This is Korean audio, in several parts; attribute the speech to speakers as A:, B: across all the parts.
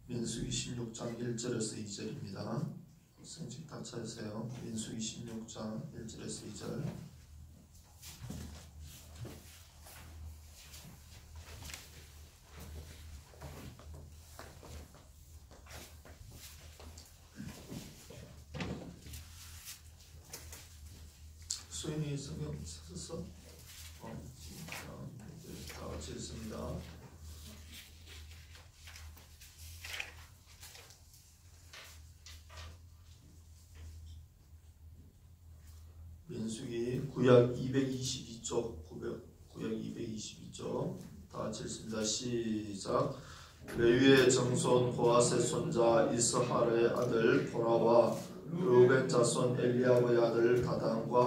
A: 민수기 16장 1절에서 2절입니다. 성직 다 찾으세요. 민수기 16장 1절에서 2절. 수인이 성경 찾았어? 다 같이 읽습니다. 민수기 구약 222쪽, 구약 222쪽 다 같이 읽습니다. 시작. 레위의 정손 고핫의 손자 이스하르의 아들 보라와 르우벤 자손 엘리압의 아들 다단과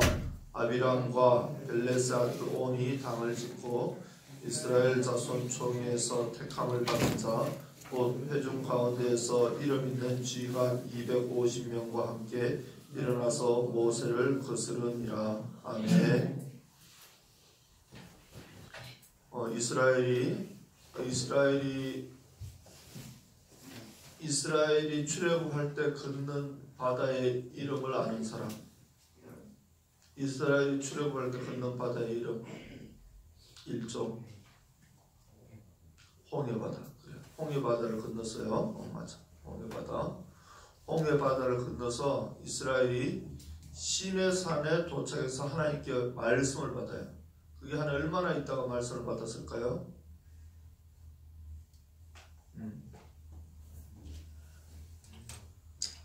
A: 아비람과 벨레스 아들 온이 당을 짓고 이스라엘 자손 총회에서 택함을 받은 자 곧 회중 가운데에서 이름 있는 쥐간 250명과 함께 일어나서 모세를 거스르니라. 아멘. 이스라엘이 출애굽할 때 걷는 바다의 이름을 아는 사람. 이스라엘이 출애굽할 때 걷는 바다의 이름 1조 홍해바다. 그래. 홍해바다를 건넜어요. 맞아. 홍해바다를 건너서 이스라엘이 시내산에 도착해서 하나님께 말씀을 받아요. 그게 한 얼마나 있다가 말씀을 받았을까요?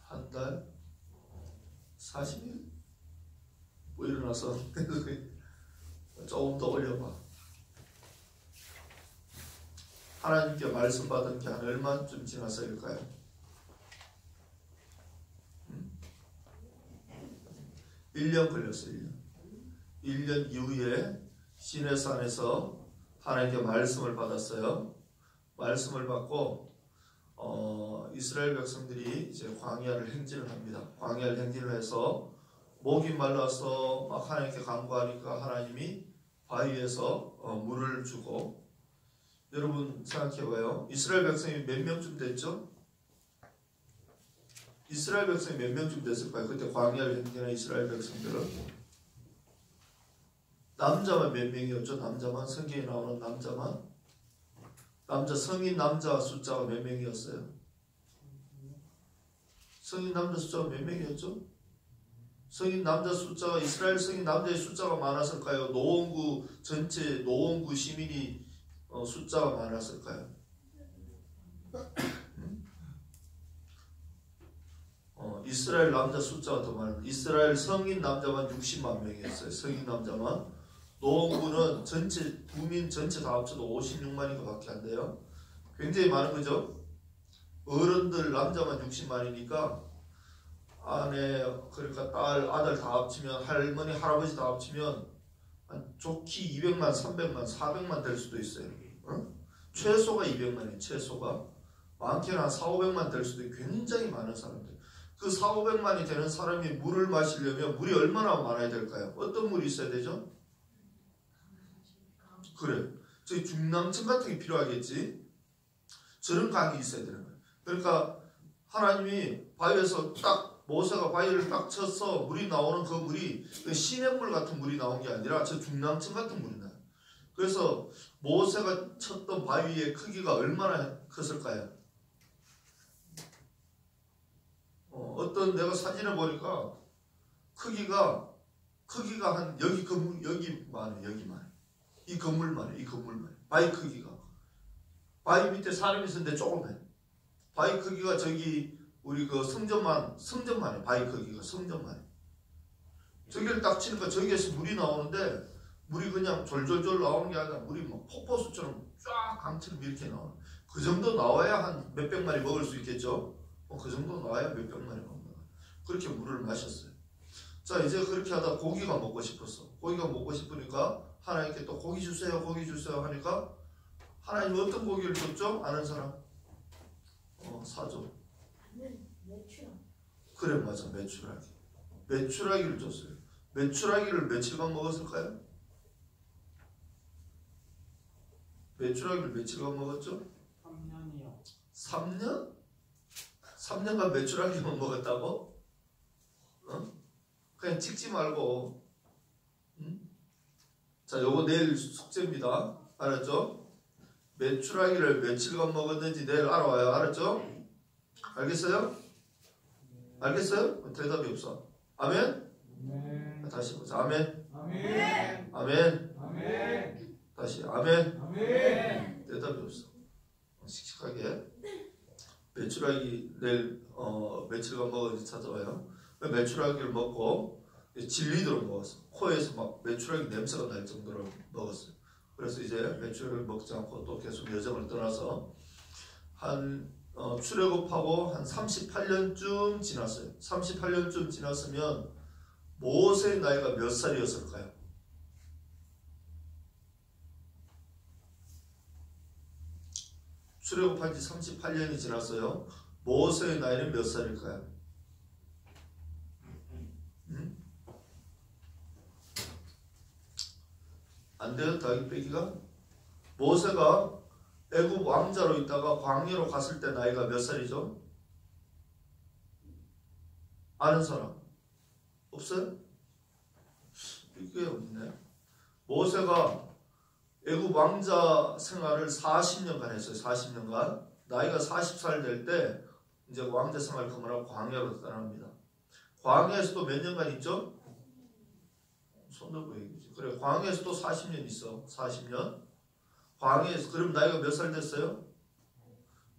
A: 한 달? 40일? 뭐 일어나서 조금 더 올려봐. 하나님께 말씀 받은 게 한 얼마쯤 지나서일까요? 1년 걸렸어요. 1년 이후에 시내산에서 하나님께 말씀을 받았어요. 말씀을 받고 이스라엘 백성들이 이제 광야를 행진을 합니다. 광야를 행진을 해서 목이 말라서 막 하나님께 간구하니까 하나님이 바위에서 물을 주고. 여러분 생각해봐요. 이스라엘 백성이 몇 명쯤 됐죠? 이스라엘 백성이 몇 명쯤 됐을까요? 그때 광야를 행진한 이스라엘 백성들은 남자만 몇 명이었죠? 남자만, 성경에 나오는 남자만, 남자 성인 남자 숫자가 몇 명이었어요? 성인 남자 숫자가 몇 명이었죠? 성인 남자 숫자가, 이스라엘 성인 남자의 숫자가 많았을까요? 노원구 전체 노원구 시민이 숫자가 많았을까요? 이스라엘 남자 숫자가 더 많아요. 이스라엘 성인 남자만 60만 명이었어요. 성인 남자만. 노원구는 전체 국민 전체 다 합쳐도 56만인가 밖에 안 돼요. 굉장히 많은 거죠. 어른들 남자만 60만이니까 아내, 그러니까 딸, 아들 다 합치면, 할머니, 할아버지 다 합치면 한 좋기 200만, 300만, 400만 될 수도 있어요. 최소가 200만이에요. 최소가. 많게는 한 4, 500만 될 수도 있고 굉장히 많은 사람들. 그 4, 500만이 되는 사람이 물을 마시려면 물이 얼마나 많아야 될까요? 어떤 물이 있어야 되죠? 그래. 저기 중랑천 같은 게 필요하겠지. 저런 강이 있어야 되는 거예요. 그러니까 하나님이 바위에서 딱 모세가 바위를 딱 쳐서 물이 나오는 그 물이 시냇물 같은 물이 나온 게 아니라 저 중랑천 같은 물이 나요. 그래서 모세가 쳤던 바위의 크기가 얼마나 컸을까요? 어떤 내가 사진을 보니까 크기가 한 여기 건물 여기만 해. 이 건물만 해. 바위 크기가. 바위 밑에 사람이 있었는데 조금해. 바위 크기가 저기 우리 그 성전만 해. 바위 크기가 성전만 해. 저기를 딱 치니까 저기에서 물이 나오는데 물이 그냥 졸졸졸 나오는 게 아니라 물이 막 폭포수처럼 쫙 강처럼 이렇게 나오는. 그 정도 나와야 한 몇백 마리 먹을 수 있겠죠. 그 정도 나와야 몇백 마리 먹는다. 그렇게 물을 마셨어요. 자, 이제 그렇게 하다 고기가 먹고 싶었어. 고기가 먹고 싶으니까 하나님께 또 고기 주세요 하니까 하나님 어떤 고기를 줬죠? 아는 사람? 사조.
B: 메추라.
A: 그래, 맞아. 메추라기. 메추라기를 줬어요. 메추라기를 며칠간 먹었을까요? 메추라기를 며칠간 먹었죠?
C: 3년이요.
A: 3년? 3년간 메추라기만 먹었다고? 그냥 찍지 말고. 자, 요거 내일 숙제입니다. 알았죠? 메추라기를 며칠간 먹었는지 내일 알아와요. 알았죠? 알겠어요? 알겠어요? 대답이 없어. 아멘?
C: 아멘.
A: 다시 보자. 아멘?
C: 아멘.
A: 아멘?
C: 아멘.
A: 다시 아멘?
C: 아멘.
A: 대답이 없어. 씩씩하게. 메추라기 내일 며칠간 먹었는지 찾아와요. 메추라기를 먹고 질리도록 먹었어. 코에서 막 메추라기 냄새가 날 정도로 먹었어요. 그래서 이제 메추라기를 먹지 않고 또 계속 여정을 떠나서 출애굽하고 한 38년쯤 지났어요. 38년쯤 지났으면 모세의 나이가 몇 살이었을까요? 출애굽한 지 38년이 지났어요. 모세의 나이는 몇 살일까요? 안 돼요? 더하기 빼기가? 모세가 애굽 왕자로 있다가 광야로 갔을 때 나이가 몇 살이죠? 아는 사람? 없어요? 이게 없네. 모세가 애굽 왕자 생활을 40년간 했어요. 40년간. 나이가 40살 될 때 이제 왕자 생활 그만하고 광야로 떠납니다. 광야에서 또 몇 년간 있죠? 손 들고 얘기지. 그래, 광야에서 또 40년 있어. 40년. 광야에서, 그럼 나이가 몇 살 됐어요?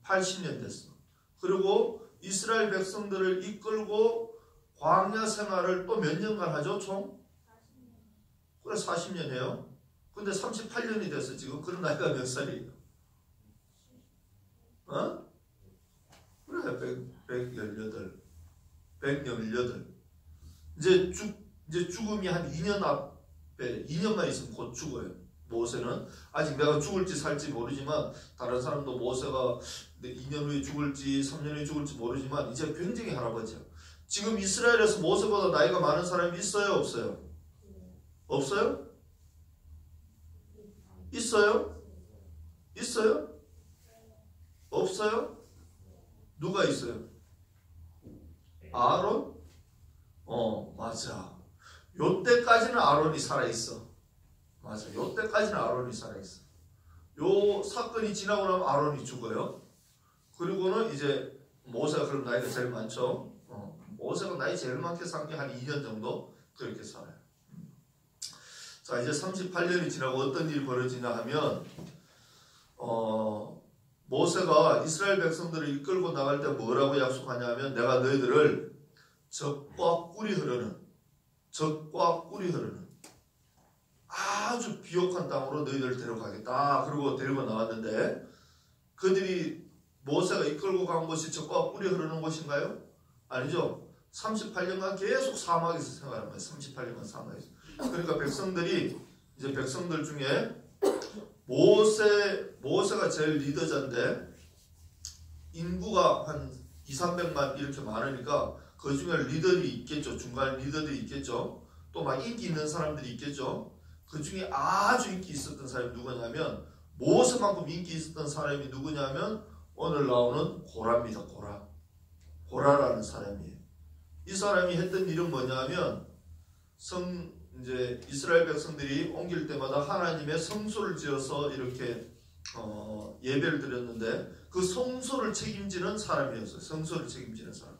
A: 80년 됐어. 그리고 이스라엘 백성들을 이끌고 광야 생활을 또 몇 년간 하죠? 총? 그래, 40년 해요. 근데 38년이 됐어, 지금. 그럼 나이가 몇 살이에요? 그래, 118. 이제 죽음이 한 2년 앞에, 2년만 있으면 곧 죽어요. 모세는. 아직 내가 죽을지 살지 모르지만, 다른 사람도 모세가 2년 후에 죽을지, 3년 후에 죽을지 모르지만, 이제 굉장히 할아버지야. 지금 이스라엘에서 모세보다 나이가 많은 사람이 있어요? 없어요? 없어요? 있어요? 있어요? 없어요? 누가 있어요? 아론? 맞아. 요때까지는 아론이 살아있어. 맞아. 요때까지는 아론이 살아있어. 요 사건이 지나고 나면 아론이 죽어요. 그리고는 이제 모세가 그럼 나이가 제일 많죠. 모세가 나이 제일 많게 산 게 한 2년 정도 그렇게 살아요. 자, 이제 38년이 지나고 어떤 일이 벌어지냐 하면 모세가 이스라엘 백성들을 이끌고 나갈 때 뭐라고 약속하냐면 내가 너희들을 적과 꿀이 흐르는 아주 비옥한 땅으로 너희들을 데려가겠다. 그리고 데리고 나왔는데 그들이 모세가 이끌고 간 곳이 적과 꿀이 흐르는 곳인가요? 아니죠. 38년간 계속 사막에서 생활한 거예요. 38년간 사막에서. 그러니까 백성들이 이제 백성들 중에 모세가 제일 리더자인데 인구가 한 200~300만 이렇게 많으니까 그 중에 리더들이 있겠죠. 중간 리더들이 있겠죠. 또 막 인기 있는 사람들이 있겠죠. 그 중에 아주 인기 있었던 사람이 누구냐면 모세만큼 인기 있었던 사람이 누구냐면 오늘 나오는 고라입니다. 고라라는 사람이에요. 이 사람이 했던 일은 뭐냐면 이제 이스라엘 백성들이 옮길 때마다 하나님의 성소를 지어서 이렇게 예배를 드렸는데 그 성소를 책임지는 사람이었어요. 성소를 책임지는 사람.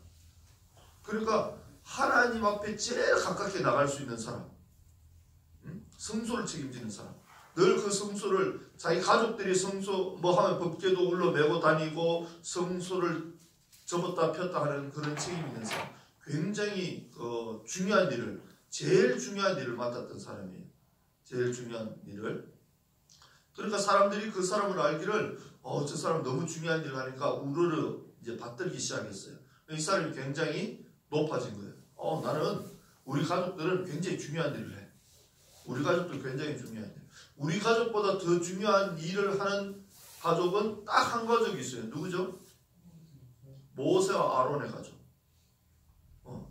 A: 그러니까 하나님 앞에 제일 가깝게 나갈 수 있는 사람. 성소를 책임지는 사람. 늘 그 성소를 자기 가족들이 성소 뭐 하면 법궤도 울러매고 다니고 성소를 접었다 폈다 하는 그런 책임 있는 사람. 굉장히 중요한 일을 제일 중요한 일을 맡았던 사람이에요. 제일 중요한 일을. 그러니까 사람들이 그 사람을 알기를 저 사람 너무 중요한 일을 하니까 우르르 이제 받들기 시작했어요. 이 사람이 굉장히 높아진 거예요. 나는 우리 가족들은 굉장히 중요한 일을 해. 우리 가족들 굉장히 중요한 일. 우리 가족보다 더 중요한 일을 하는 가족은 딱 한 가족이 있어요. 누구죠? 모세와 아론의 가족.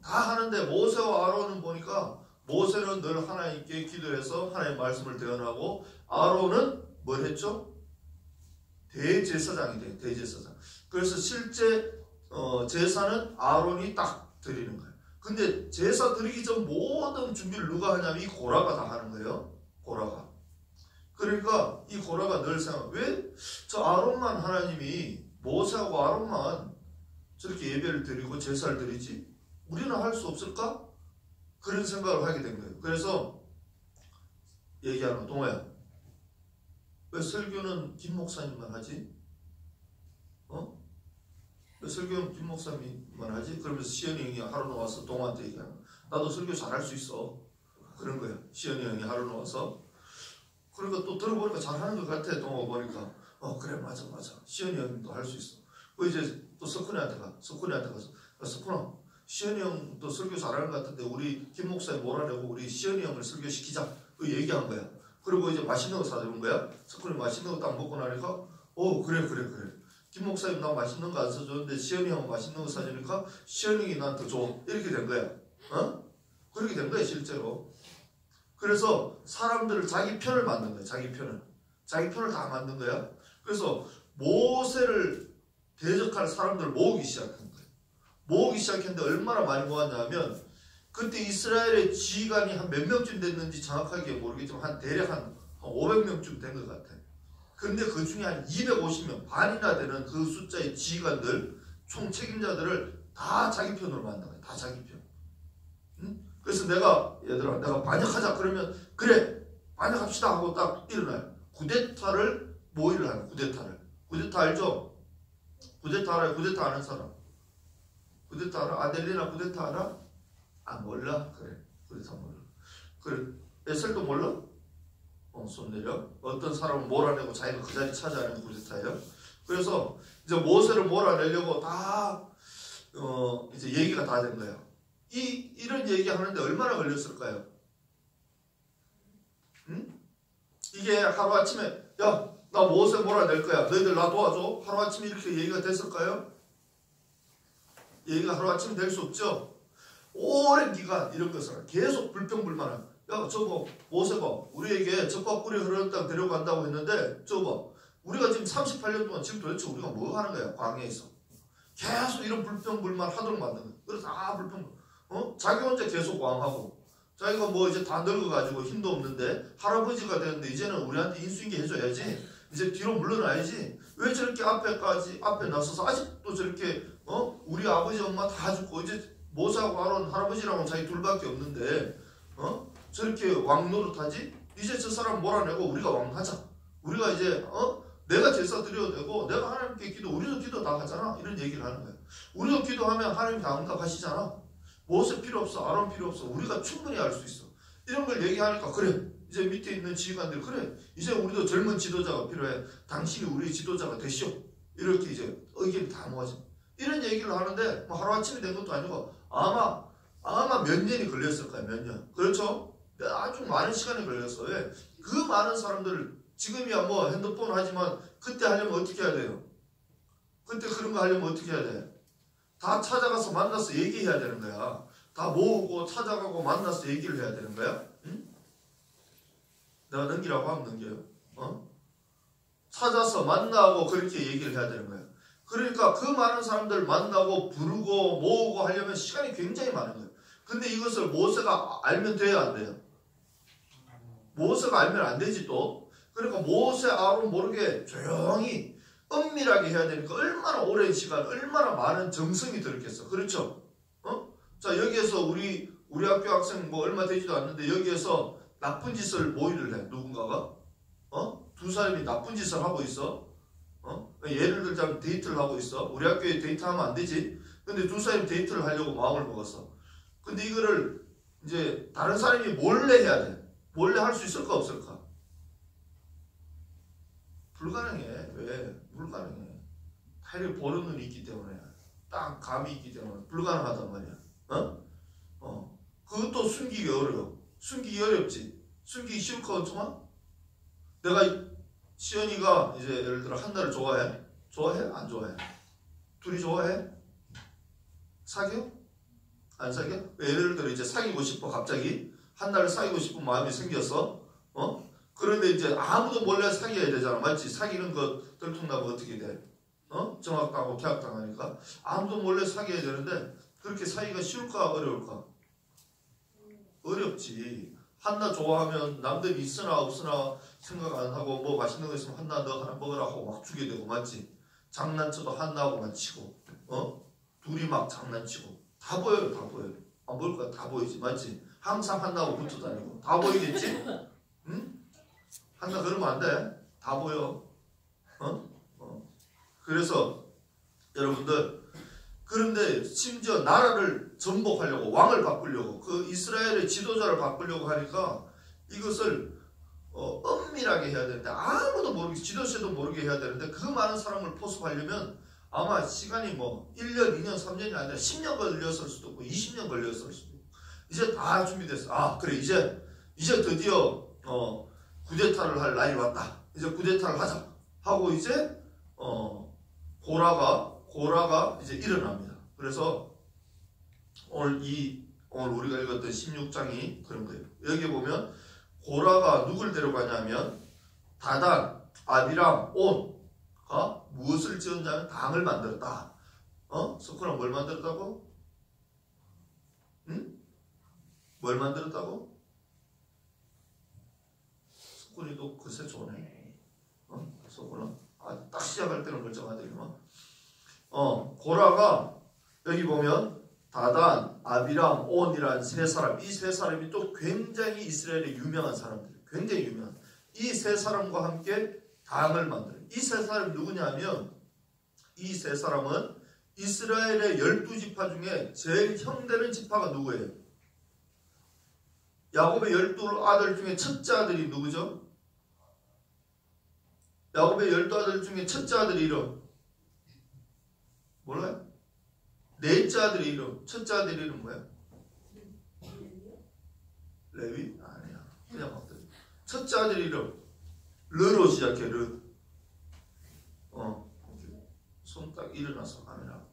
A: 다 하는데 모세와 아론은 보니까 모세는 늘 하나님께 기도해서 하나님의 말씀을 대언하고 아론은 뭘 했죠? 대제사장이 돼요. 대제사장. 그래서 실제 제사는 아론이 딱 드리는 거예요. 근데 제사 드리기 전 모든 준비를 누가 하냐면 이 고라가 다 하는 거예요. 고라가. 그러니까 이 고라가 늘 생각, 왜 저 아론만 하나님이 모세하고 아론만 저렇게 예배를 드리고 제사를 드리지? 우리는 할 수 없을까? 그런 생각을 하게 된 거예요. 그래서 얘기하는 거, 동호야, 왜 설교는 김 목사님만 하지? 왜 설교는 김 목사님만 하지? 그러면서 시연이 형이 하루 와서 동호한테 얘기하는 거야. 나도 설교 잘할 수 있어. 그런 거야. 시연이 형이 하루 와서. 그러니까 또 들어보니까 잘하는 것 같아. 동호 보니까. 그래, 맞아. 시연이 형도 할 수 있어. 그 이제 또 석훈이한테 가서, 석훈아, 시연이 형도 설교 잘하는 것 같은데 우리 김 목사님 몰아내고 우리 시연이 형을 설교시키자. 그 얘기한 거야. 그리고 이제 맛있는 거 사주는 거야. 석훈이 맛있는 거 딱 먹고 나니까 그래. 김 목사님 나 맛있는 거 안 사줬는데 시연이 형 맛있는 거 사주니까 시연이 형이 나한테 줘. 이렇게 된 거야. 그렇게 된 거야 실제로. 그래서 사람들을 자기 편을 만든 거야. 자기 편을 다 만든 거야. 그래서 모세를 대적할 사람들을 모으기 시작한 거예요. 모으기 시작했는데 얼마나 많이 모았냐면 그때 이스라엘의 지휘관이 한 몇 명쯤 됐는지 정확하게 모르겠지만 대략 한 500명쯤 된 것 같아요. 근데 그 중에 한 250명, 반이나 되는 그 숫자의 지휘관들, 총 책임자들을 다 자기 편으로 만든 거예요. 다 자기 편. 그래서 얘들아, 내가 반역하자 그러면 그래, 반역합시다 하고 딱 일어나요. 구데타를 모의를 하는 구데타 알죠? 구데타 알아요? 구데타 아는 사람? 구데타 알아? 아델리나 구데타 알아? 몰라? 그래, 구데타 몰라. 그래, 에셀도 몰라? 손 내려. 어떤 사람은 몰아내고 자기가 그 자리 차지하는 게 구데타예요. 그래서 이제 모세를 몰아내려고 다 이제 얘기가 다 된 거예요. 이런 얘기 하는데 얼마나 걸렸을까요? 이게 하루아침에 야, 나 모세 몰아낼 거야. 너희들 나 도와줘. 하루아침에 이렇게 얘기가 됐을까요? 얘기가 하루아침에 될 수 없죠. 오랜 기간 이런 것을 계속 불평불만한. 야, 저거 모세가 우리에게 젖과 꿀이 흐르는 땅 데려간다고 했는데 저거 우리가 지금 38년 동안 지금 도대체 우리가 뭐 하는 거야? 광야에서. 계속 이런 불평불만 하도록 만든 거야. 그래서 다 자기 혼자 계속 왕하고 자기가 뭐 이제 다 늙어가지고 힘도 없는데 할아버지가 되는데 이제는 우리한테 인수인계 해줘야지. 이제 뒤로 물러나야지. 왜 저렇게 앞에 나서서 아직도 저렇게 우리 아버지 엄마 다 죽고 이제 모세하고 아론 할아버지랑은 자기 둘밖에 없는데 저렇게 왕 노릇하지? 이제 저 사람 몰아내고 우리가 왕하자. 우리가 이제 내가 제사 드려도 되고 내가 하나님께 우리도 기도 다 하잖아. 이런 얘기를 하는 거야. 우리도 기도하면 하나님 다 응답하시잖아. 모세 필요 없어. 아론 필요 없어. 우리가 충분히 할 수 있어. 이런 걸 얘기하니까 그래. 이제 밑에 있는 지휘관들 그래. 이제 우리도 젊은 지도자가 필요해. 당신이 우리 지도자가 되시오. 이렇게 이제 의견이 다 모아져. 이런 얘기를 하는데 뭐 하루아침에 된 것도 아니고 아마 몇 년이 걸렸을 거야. 몇 년. 그렇죠? 아주 많은 시간이 걸렸어. 왜? 그 많은 사람들을 지금이야 뭐 핸드폰 하지만 그때 하려면 어떻게 해야 돼요? 그때 그런 거 하려면 어떻게 해야 돼? 다 찾아가서 만나서 얘기해야 되는 거야. 다 모으고 찾아가고 만나서 얘기를 해야 되는 거야. 응? 내가 넘기라고 하면 넘겨요. 찾아서 만나고 그렇게 얘기를 해야 되는 거야. 그러니까 그 많은 사람들 만나고 부르고 모으고 하려면 시간이 굉장히 많은 거예요. 근데 이것을 모세가 알면 돼야 안 돼요? 모세가 알면 안 되지 또. 그러니까 모세 아론 모르게 조용히 은밀하게 해야 되니까 얼마나 오랜 시간, 얼마나 많은 정성이 들었겠어. 그렇죠? 자, 여기에서 우리 학교 학생 뭐 얼마 되지도 않는데 여기에서 나쁜 짓을 모의를 해. 누군가가. 두 사람이 나쁜 짓을 하고 있어. 예를 들자면 데이트를 하고 있어. 우리 학교에 데이트하면 안 되지. 근데 두 사람이 데이트를 하려고 마음을 먹었어. 근데 이거를 이제 다른 사람이 몰래 해야 돼. 몰래 할 수 있을까 없을까? 불가능해. 왜? 불가능해. 하려 보는 눈이 있기 때문에. 딱 감이 있기 때문에 불가능하단 말이야. 그것도 숨기기 어려워. 숨기기 어렵지. 숨기기 싫고 엄청아? 내가 시연이가 이제 예를 들어 한나를 좋아해? 좋아해? 안 좋아해? 둘이 좋아해? 사겨? 안 사겨? 예를 들어 이제 사귀고 싶어. 갑자기 한나를 사귀고 싶은 마음이 생겼어. 그런데 이제 아무도 몰래 사귀어야 되잖아. 맞지? 사귀는 거 들통나면 어떻게 돼? 정학당하고 개학당하니까 아무도 몰래 사귀어야 되는데 그렇게 사귀기가 쉬울까 어려울까? 어렵지. 한나 좋아하면 남들이 있으나 없으나 생각 안 하고 뭐 맛있는 거 있으면 한나 너 하나 먹으라 하고 막 주게 되고 맞지? 장난쳐도 한나하고만 치고 둘이 막 장난치고 다 보여요. 다 보여요. 안 보일 거야. 다 보이지 맞지? 항상 한나하고 붙어 다니고 다 보이겠지? 응? 한나 그러면 안 돼. 다 보여. 그래서 여러분들 그런데 심지어 나라를 전복하려고 왕을 바꾸려고 그 이스라엘의 지도자를 바꾸려고 하니까 이것을 엄밀하게 해야 되는데 아무도 모르게 지도자도 모르게 해야 되는데 그 많은 사람을 포섭하려면 아마 시간이 뭐 1년, 2년, 3년이 아니라 10년 걸렸을 수도 있고 20년 걸렸을 수도 있고 이제 다 준비됐어. 아 그래 이제 드디어 쿠데타를 할 날이 왔다. 이제 쿠데타를 하자 하고 이제 고라가 이제 일어납니다. 그래서 오늘 우리가 읽었던 16장이 그런 거예요. 여기 보면 고라가 누굴 데려가냐면 다단, 아비람, 온가 무엇을 지었냐면 당을 만들었다. 석훈아 뭘 만들었다고? 응? 뭘 만들었다고? 석훈이도 글쎄 좋네. 석훈아 딱 시작할 때는 멀쩡하더니만 고라가 여기 보면 다단, 아비람, 온이란 세 사람 이 세 사람이 또 굉장히 이스라엘의 유명한 사람들 굉장히 유명한 이 세 사람과 함께 당을 만들어요. 이 세 사람이 누구냐면 이 세 사람은 이스라엘의 12지파 중에 제일 형되는 지파가 누구예요? 야곱의 12아들 중에 첫째 아들이 누구죠? 야곱의 12아들 중에 첫째 아들의 이름 몰라요? 넷째 아들의 이름 첫째 아들의 이름 뭐야? 레위? 아니야 그냥 막 들어. 첫째 아들의 이름 르로 시작해 르 손 딱 일어나서 아니라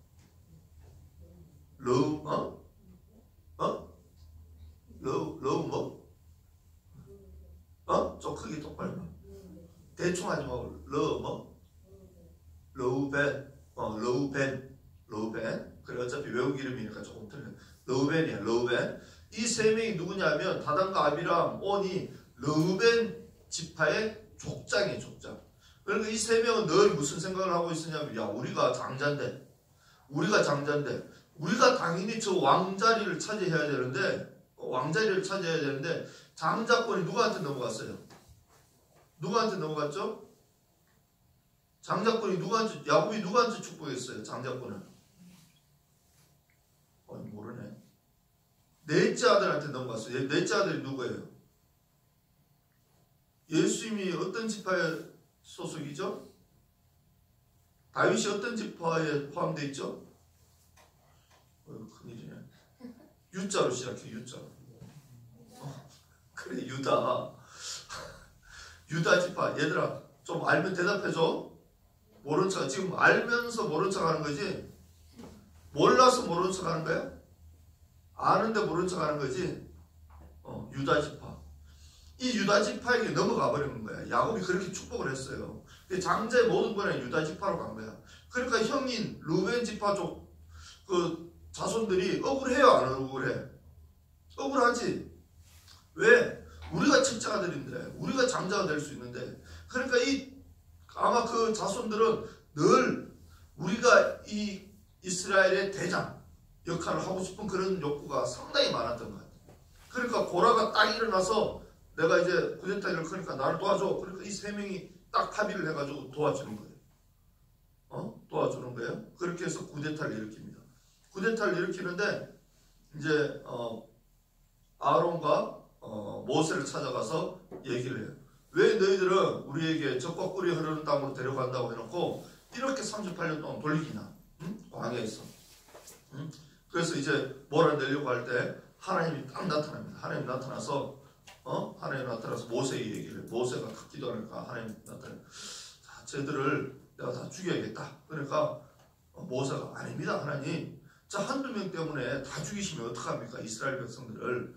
A: 러우 러우 뭐? 좀 크게 똑바로 대충 하지 말고 러 뭐? 러우벤 러우벤 그래 어차피 외국 이름이니까 조금 틀려 러우벤이야 러우벤 이 세 명이 누구냐면 다단과 아비람 온이 러우벤 지파의 족장이에요 족장. 그러니까 이 세 명은 늘 무슨 생각을 하고 있으냐면 야 우리가 장자인데 우리가 당연히 저 왕자리를 차지해야 되는데 장자권이 누구한테 넘어갔어요? 누구한테 넘어갔죠? 장자권이 야곱이 누구한테 축복했어요? 장자권을 모르네. 넷째 아들한테 넘어갔어요. 넷째 아들이 누구예요? 예수님이 어떤 지파의 소속이죠? 다윗이 어떤 지파에 포함되어 있죠? 큰일이네. 유자로 시작해 유자로. 그래 유다 지파. 얘들아 좀 알면 대답해줘. 모른 척 지금 알면서 모른 척 하는 거지? 몰라서 모른 척 하는 거야? 아는데 모른 척 하는 거지? 유다 지파. 이 유다 지파에게 넘어가 버리는 거야. 야곱이 그렇게 축복을 했어요. 장자의 모든 번에 유다 지파로 간 거야. 그러니까 형인 루벤 지파 쪽 그 자손들이 억울해요, 안 억울해? 억울하지. 왜? 우리가 첫째 아들인데, 우리가 장자가 될 수 있는데, 그러니까 아마 그 자손들은 늘 우리가 이 이스라엘의 대장 역할을 하고 싶은 그런 욕구가 상당히 많았던 것 같아요. 그러니까 고라가 딱 일어나서 내가 이제 쿠데타를 크니까 나를 도와줘. 그러니까 이 세 명이 딱 합의를 해가지고 도와주는 거예요. 도와주는 거예요. 그렇게 해서 쿠데타를 일으킵니다. 쿠데타를 일으키는데 이제 아론과 모세를 찾아가서 얘기를 해요. 왜 너희들은 우리에게 적과 꿀이 흐르는 땅으로 데려간다고 해놓고 이렇게 38년 동안 돌리기나 광야에서 그래서 이제 몰아내려고 할 때 하나님이 딱 나타납니다. 하나님이 나타나서 모세에게 얘기를 해요. 모세가 딱 기도하니까 하나님이 나타나요. 자, 쟤들을 내가 다 죽여야겠다. 그러니까 모세가 아닙니다 하나님. 자 한두 명 때문에 다 죽이시면 어떡합니까? 이스라엘 백성들을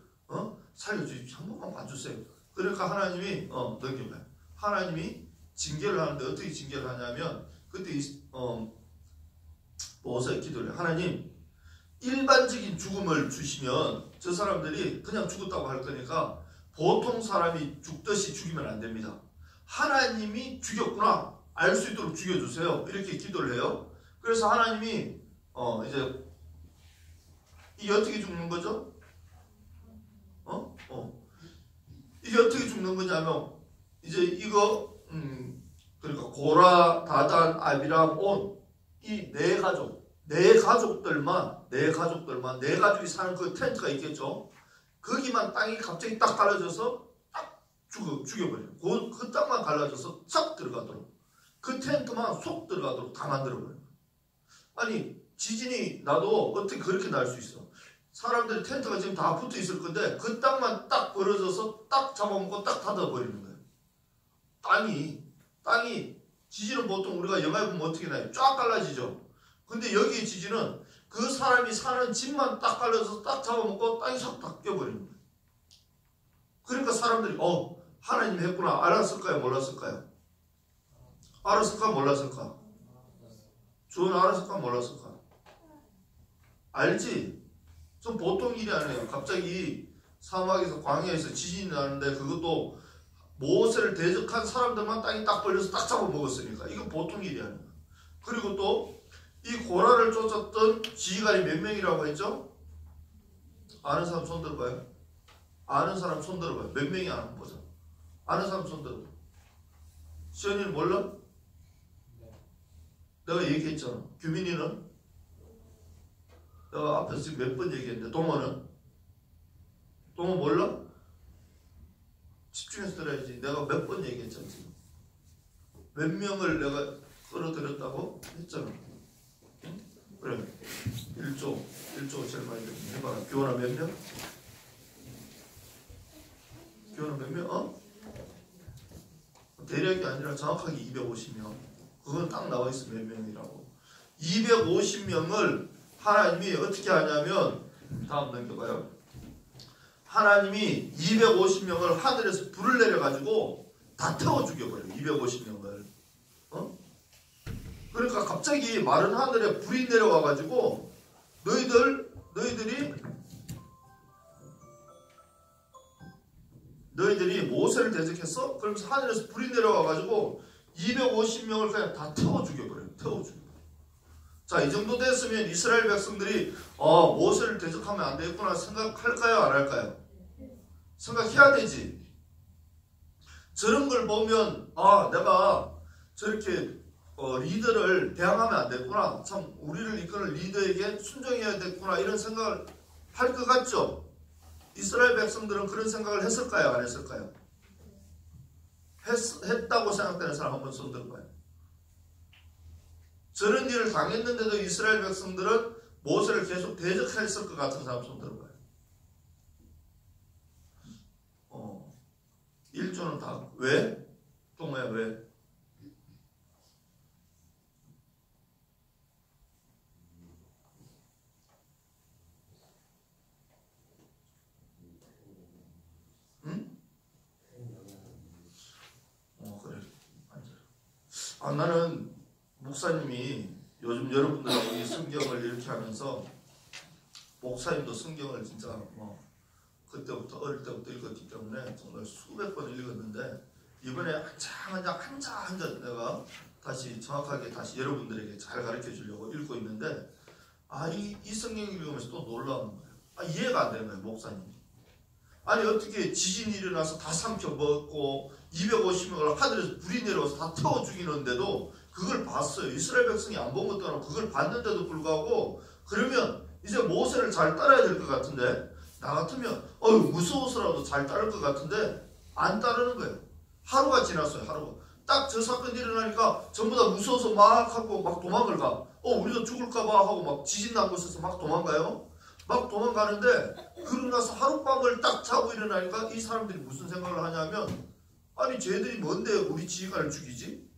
A: 살려주십시오. 한 번만 봐주세요. 그러니까 하나님이 넘겨가요. 하나님이 징계를 하는데 어떻게 징계를 하냐면 그때 모세가 기도를 해. 하나님, 일반적인 죽음을 주시면 저 사람들이 그냥 죽었다고 할 거니까 보통 사람이 죽듯이 죽이면 안 됩니다. 하나님이 죽였구나 알 수 있도록 죽여주세요. 이렇게 기도를 해요. 그래서 하나님이 이제 이게 어떻게 죽는 거죠? 이게 어떻게 죽는 거냐면 이제 이거 그러니까 고라, 다단, 아비람, 온 이 네 가족들만 네 가족이 사는 그 텐트가 있겠죠. 거기만 땅이 갑자기 딱 갈라져서 딱 죽여버려요. 그 땅만 갈라져서 싹 들어가도록 그 텐트만 쏙 들어가도록 다 만들어버려요. 아니 지진이 나도 어떻게 그렇게 날 수 있어? 사람들이 텐트가 지금 다 붙어 있을 건데 그 땅만 딱 벌어져서 딱 잡아먹고 딱 닫아버리는 거예요. 땅이 지진은 보통 우리가 영화에 보면 어떻게 나요? 쫙 갈라지죠. 근데 여기의 지진은 그 사람이 사는 집만 딱 갈라져서 딱 잡아먹고 땅이 싹 다 껴버리는 거예요. 그러니까 사람들이 하나님이 했구나 알았을까요? 몰랐을까요? 알았을까? 몰랐을까? 주은 알았을까? 몰랐을까? 알지? 좀 보통 일이 아니에요. 갑자기 사막에서 광야에서 지진이 나는데 그것도 모세를 대적한 사람들만 땅이 딱 벌려서 딱 잡아먹었으니까 이건 보통 일이 아니에요. 그리고 또 이 고라를 쫓았던 지휘관이 몇 명이라고 했죠? 아는 사람 손 들어봐요. 아는 사람 손 들어봐요. 몇 명이 아는 보자. 아는 사람 손 들어봐요. 시연이는 몰라? 내가 얘기했잖아. 규민이는? 내가 앞에서 지금 몇 번 얘기했는데 동호는? 동호 몰라? 집중해서 들어야지. 내가 몇 번 얘기했잖아 지금. 몇 명을 내가 끌어들였다고 했잖아. 응? 그래 1조 제일 많이 들었네. 해봐라. 교원아 몇 명? 교원아 몇 명? 대략이 아니라 정확하게 250명. 그건 딱 나와있어. 몇 명이라고. 250명을 하나님이 어떻게 하냐면 다음 넘겨봐요. 하나님이 250명을 하늘에서 불을 내려가지고 다 태워 죽여버려요. 250명을. 그러니까 갑자기 마른 하늘에 불이 내려와가지고 너희들이 모세를 대적했어? 그러면서 하늘에서 불이 내려와가지고 250명을 그냥 다 태워 죽여버려요. 태워 죽여. 자, 이 정도 됐으면 이스라엘 백성들이 모세를 대적하면 안 되겠구나 생각할까요? 안 할까요? 생각해야 되지. 저런 걸 보면 내가 저렇게 리더를 대항하면 안 됐구나. 참 우리를 이끄는 리더에게 순종해야 됐구나. 이런 생각을 할 것 같죠? 이스라엘 백성들은 그런 생각을 했을까요? 안 했을까요? 했다고 생각되는 사람 한번 손 들어봐요. 저런 일을 당했는데도 이스라엘 백성들은 모세를 계속 대적했을 것 같은 사람 손 들어봐요. 1조는 다. 왜? 동호야 왜? 응? 그래. 나는 목사님이 요즘 여러분들하고 이 성경을 이렇게 하면서 목사님도 성경을 진짜 그때부터 어릴 때부터 읽었기 때문에 정말 수백 번 읽었는데 이번에 한 장 내가 다시 정확하게 다시 여러분들에게 잘 가르쳐 주려고 읽고 있는데 이 성경 읽으면서 또 놀라운 거예요. 이해가 안 되는 거예요. 목사님이. 아니 어떻게 지진이 일어나서 다 삼켜먹고 250명을 하늘에서 불이 내려와서 다 태워 죽이는데도 그걸 봤어요. 이스라엘 백성이 안 본 것도 아니고 그걸 봤는데도 불구하고 그러면 이제 모세를 잘 따라야 될 것 같은데 나 같으면 무서워서라도 잘 따를 것 같은데 안 따르는 거예요. 하루가 지났어요. 하루가. 딱 저 사건이 일어나니까 전부 다 무서워서 막 하고 막 도망을 가. 우리도 죽을까봐 하고 막 지진 난 곳에서 막 도망가요. 막 도망가는데 그러고 나서 하룻밤을 딱 자고 일어나니까 이 사람들이 무슨 생각을 하냐면 아니 쟤들이 뭔데 우리 지휘관을 죽이지?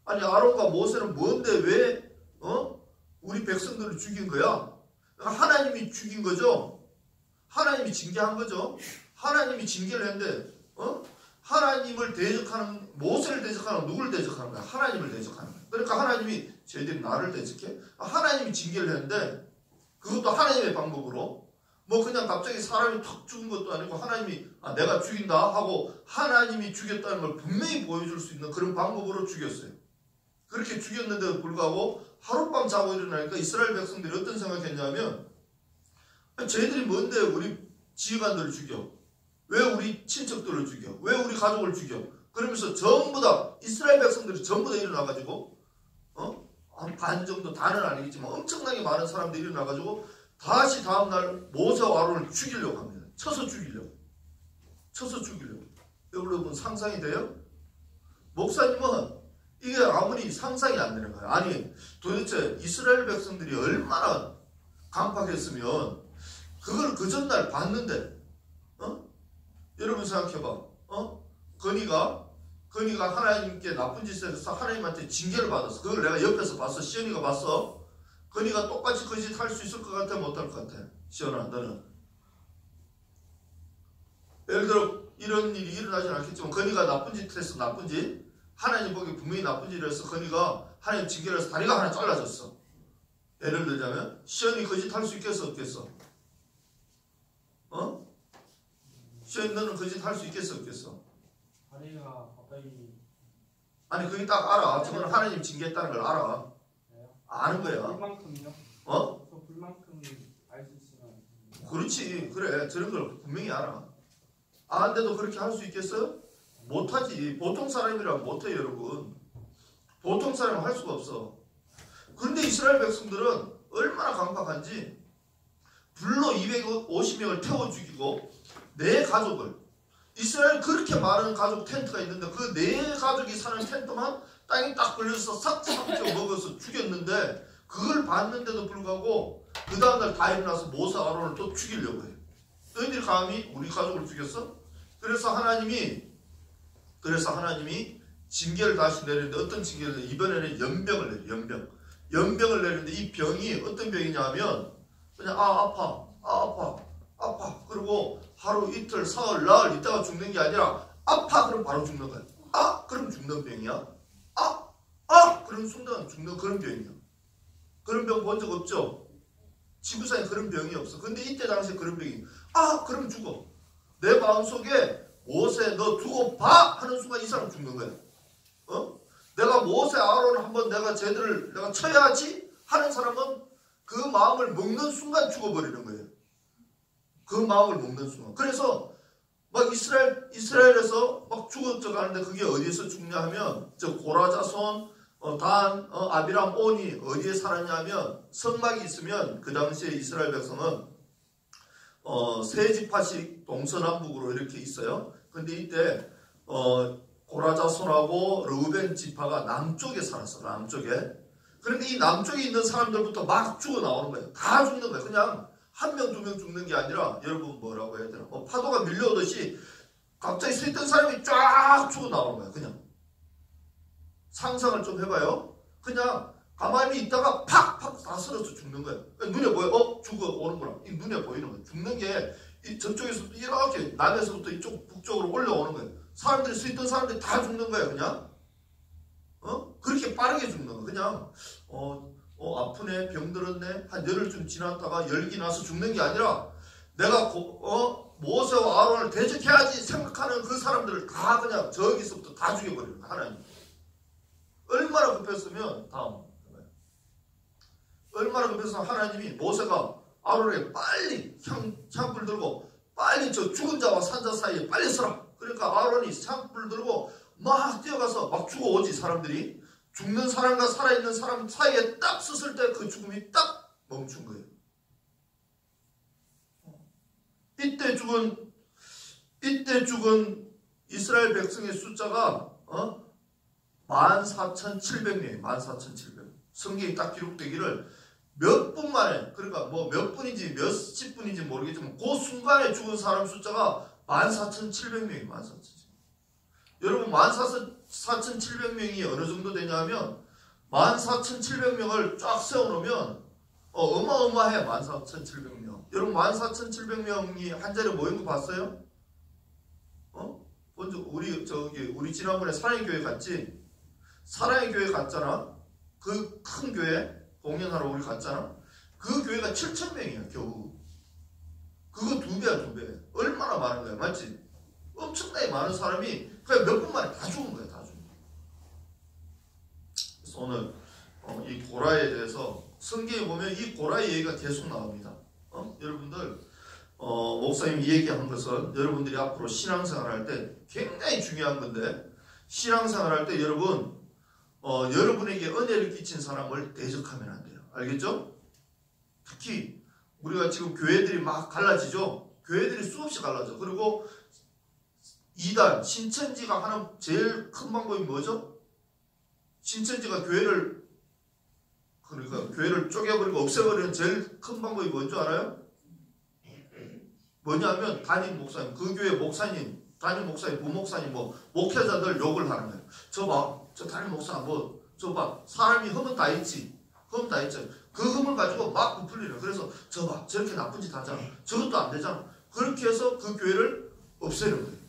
A: 아니 아론과 모세는 뭔데 왜 우리 백성들을 죽인 거야? 하나님이 죽인 거죠? 하나님이 징계한 거죠? 하나님이 징계를 했는데 하나님을 대적하는 모세를 대적하는 누구를 대적하는 거야? 하나님을 대적하는 거야. 그러니까 하나님이 쟤들이 나를 대적해? 하나님이 징계를 했는데 그것도 하나님의 방법으로 뭐 그냥 갑자기 사람이 턱 죽은 것도 아니고 하나님이 내가 죽인다 하고 하나님이 죽였다는 걸 분명히 보여줄 수 있는 그런 방법으로 죽였어요. 그렇게 죽였는데도 불구하고 하룻밤 자고 일어나니까 이스라엘 백성들이 어떤 생각했냐면 쟤들이 뭔데 우리 지휘관들을 죽여? 왜 우리 친척들을 죽여? 왜 우리 가족을 죽여? 그러면서 전부 다 이스라엘 백성들이 전부 다 일어나가지고 한 반 정도 다는 아니겠지만 엄청나게 많은 사람들이 일어나가지고 다시 다음날 모세와 아론을 죽이려고 합니다. 쳐서 죽이려고. 여러분 상상이 돼요? 목사님은 이게 아무리 상상이 안 되는 거예요. 아니 도대체 이스라엘 백성들이 얼마나 강팍했으면 그걸 그 전날 봤는데 여러분 생각해봐. 건이가 하나님께 나쁜 짓을 해서 하나님한테 징계를 받았어. 그걸 내가 옆에서 봤어. 시연이가 봤어. 건이가 똑같이 그 짓 할 수 있을 것 같아? 못할 것 같아? 시연아 너는? 예를 들어 이런 일이 일어나진 않겠지만 건이가 나쁜 짓 했어. 나쁜 짓. 하나님 보기에 분명히 나쁜 짓을 해서 건이가 하나님 징계를 해서 다리가 하나 잘라졌어. 예를 들자면 시연이 그 짓 할 수 있겠어? 없겠어? 시연이 너는 그 짓 할 수 있겠어? 없겠어?
C: 다리가 갑자기
A: 아니 그게 딱 알아. 저거는 하나님 징계했다는 걸 알아. 아는 거야.
C: 불만큼요? 저 불만큼 알 수 있으면
A: 그렇지. 그래. 저런 걸 분명히 알아. 아는데도 그렇게 할 수 있겠어요? 못하지. 보통 사람이라면 못해요 여러분. 보통 사람은 할 수가 없어. 그런데 이스라엘 백성들은 얼마나 강팍한지 불로 250명을 태워 죽이고 내 가족을 이스라엘 그렇게 많은 가족 텐트가 있는데 그 네 가족이 사는 텐트만 땅에 딱 걸려서 싹싹 먹어서 죽였는데 그걸 봤는데도 불구하고 그 다음날 다 일어나서 모세 아론을 또 죽이려고 해요. 너희들이 감히 우리 가족을 죽였어? 그래서 하나님이 징계를 다시 내리는데 어떤 징계를 내리는데 이번에는 연병을 내려. 연병을 내리는데 이 병이 어떤 병이냐 하면 그냥 아파 그리고 하루 이틀 사흘 나흘 있다가 죽는 게 아니라 아파 그럼 바로 죽는 거야. 그럼 죽는 병이야. 그럼 순간 죽는 그런 병이야. 그런 병 본 적 없죠? 지구상에 그런 병이 없어. 근데 이때 당시에 그런 병이 그럼 죽어. 내 마음속에 모세 너 두고 봐 하는 순간 이 사람 죽는 거야. 내가 모세 아론을 한번 내가 쟤들을 내가 쳐야지 하는 사람은 그 마음을 먹는 순간 죽어버리는 거예요. 그 마음을 먹는 순간. 그래서 막 이스라엘에서 막 죽어져 가는데 그게 어디에서 죽냐 하면 저 고라 자손 단 아비람 온이 어디에 살았냐 하면 성막이 있으면 그 당시에 이스라엘 백성은 세 지파씩 동서남북으로 이렇게 있어요. 근데 이때 고라 자손하고 르우벤 지파가 남쪽에 살았어. 남쪽에. 그런데 이 남쪽에 있는 사람들부터 막 죽어 나오는 거예요. 다 죽는 거예요. 그냥 한 명, 두 명 죽는 게 아니라 여러분 뭐라고 해야 되나? 파도가 밀려오듯이 갑자기 서 있던 사람이 쫙 죽어 나오는 거예요. 그냥. 상상을 좀 해봐요. 그냥 가만히 있다가 팍팍 다 쓰러져 죽는 거예요. 눈에 보여? 죽어 오는구나. 이 눈에 보이는 거예요. 죽는 게 저쪽에서부터 이렇게 남에서부터 이쪽 북쪽으로 올라오는 거예요. 사람들이 서 있던 사람들이 다 죽는 거예요. 그냥. 그렇게 빠르게 죽는 거예요. 그냥 아프네, 병들었네, 한 열흘쯤 지났다가 열기 나서 죽는 게 아니라 내가 모세와 아론을 대적해야지 생각하는 그 사람들을 다 그냥 저기서부터 다 죽여버리는 거예요. 하나님. 얼마나 급했으면 얼마나 급했으면 하나님이 모세가 아론에게 빨리 향불 들고 빨리 저 죽은 자와 산자 사이에 빨리 서라. 그러니까 아론이 향불 들고 막 뛰어가서 막 죽어오지. 사람들이 죽는 사람과 살아있는 사람 사이에 딱 섰을 때 그 죽음이 딱 멈춘 거예요. 이때 죽은 이스라엘 백성의 숫자가 14,700명이에요. 14,700명. 성경이 딱 기록되기를 몇 분 만에, 그러니까 뭐 몇 분인지 몇십 분인지 모르겠지만 그 순간에 죽은 사람 숫자가 14,700명이에요. 14,700명. 여러분 14,700명이 어느 정도 되냐면 14,700명을 쫙 세워놓으면 어마어마해. 14,700명. 여러분 14,700명이 한 자리에 모인 거 봤어요? 먼저 우리 지난번에 사랑의 교회 갔지? 사랑의 교회 갔잖아. 그 큰 교회 공연하러 우리 갔잖아. 그 교회가 7,000명이야 겨우. 그거 2배야 2배. 얼마나 많은 거야, 맞지? 엄청나게 많은 사람이 그냥 몇 분 만에 다 죽은 거야, 다 죽은 거야. 그래서 오늘 이 고라에 대해서 성경에 보면 이 고라의 얘기가 계속 나옵니다. 여러분들 목사님이 얘기한 것은 여러분들이 앞으로 신앙생활 할 때 굉장히 중요한 건데, 신앙생활 할 때 여러분 여러분에게 은혜를 끼친 사람을 대적하면 안 돼요. 알겠죠? 특히 우리가 지금 교회들이 막 갈라지죠. 교회들이 수없이 갈라져. 그리고 이단 신천지가 하는 제일 큰 방법이 뭐죠? 신천지가 교회를 쪼개버리고 없애버리는 제일 큰 방법이 뭔지 알아요? 뭐냐면 담임 목사님, 그 교회 목사님, 담임 목사님, 부목사님, 목회자들 욕을 하는 거예요. 저 봐, 저 담임 목사 저 봐, 사람이 흠은 다 있지. 흠 다 있죠. 그 흠을 가지고 막 부풀리는. 그래서 저 봐, 저렇게 나쁜 짓 하잖아. 저것도 안 되잖아. 그렇게 해서 그 교회를 없애는 거예요.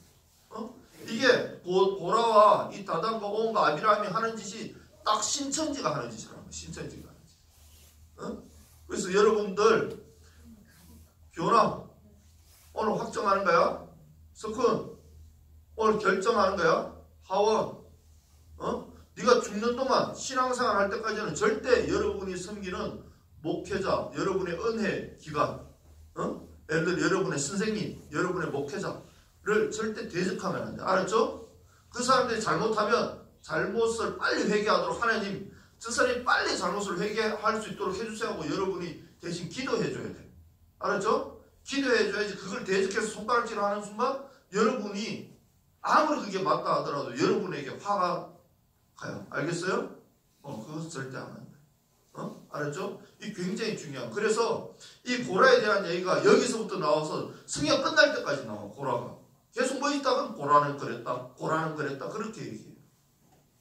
A: 이게 보라와 이 다단과 온과 아비라함이 하는 짓이 딱 신천지가 하는 짓이라는 거예요. 신천지가 하는 짓. 그래서 여러분들 교남 오늘 확정하는 거야. 석훈 오늘 결정하는 거야. 하원 네가 죽는 동안 신앙생활 할 때까지는 절대 여러분이 섬기는 목회자, 여러분의 은혜 기관, 예를 들어 여러분의 선생님, 여러분의 목회자를 절대 대적하면 안 돼. 알았죠? 그 사람들이 잘못하면 잘못을 빨리 회개하도록 하나님, 저 사람이 빨리 잘못을 회개할 수 있도록 해주세요 하고 여러분이 대신 기도해줘야 돼. 알았죠? 기도해줘야지. 그걸 대적해서 손가락질을 하는 순간 여러분이 아무리 그게 맞다 하더라도 여러분에게 화가 가요. 알겠어요? 그것은 절대 안 한다. 알았죠? 이 굉장히 중요한. 그래서 이 고라에 대한 얘기가 여기서부터 나와서 성경 끝날 때까지 나와. 고라가 계속 뭐 있다가 고라는 그랬다 그렇게 얘기해요.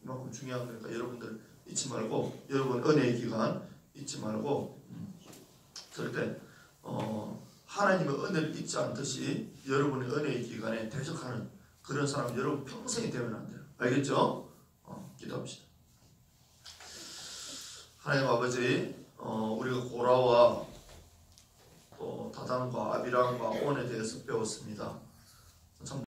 A: 이만큼 중요한 거니까 여러분들 잊지 말고, 여러분 은혜의 기간 잊지 말고, 절대 하나님의 은혜를 잊지 않듯이 여러분의 은혜의 기간에 대적하는 그런 사람 여러분 평생이 되면 안 돼요. 알겠죠? 기도합시다. 하나님 아버지, 우리가 고라와 또 다단과 아비람과 온에 대해서 배웠습니다. 참